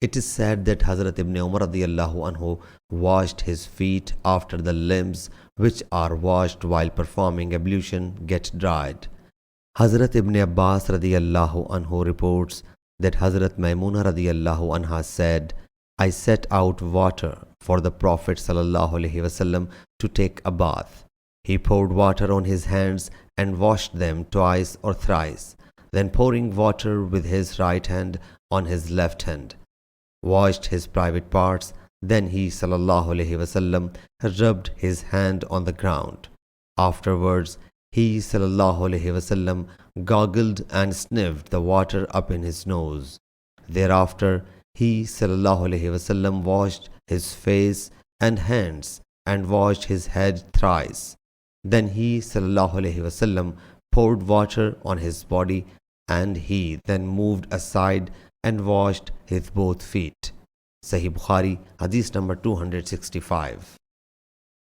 It is said that Hazrat ibn Umar radiyallahu anhu washed his feet after the limbs which are washed while performing ablution get dried. Hazrat ibn Abbas radiyallahu anhu reports that Hazrat Maimuna radiyallahu anha said, I set out water for the Prophet sallallahu alaihi wasallam to take a bath. He poured water on his hands and washed them twice or thrice, then pouring water with his right hand on his left hand, washed his private parts. Then he sallallahu alaihi wasallam rubbed his hand on the ground. Afterwards, he sallallahu alaihi wasallam gargled and sniffed the water up in his nose. Thereafter, he sallallahu alaihi wasallam washed his face and hands and washed his head thrice. Then he sallallahu alaihi wasallam poured water on his body, and he then moved aside and washed his both feet. Sahih Bukhari, Hadith number 265.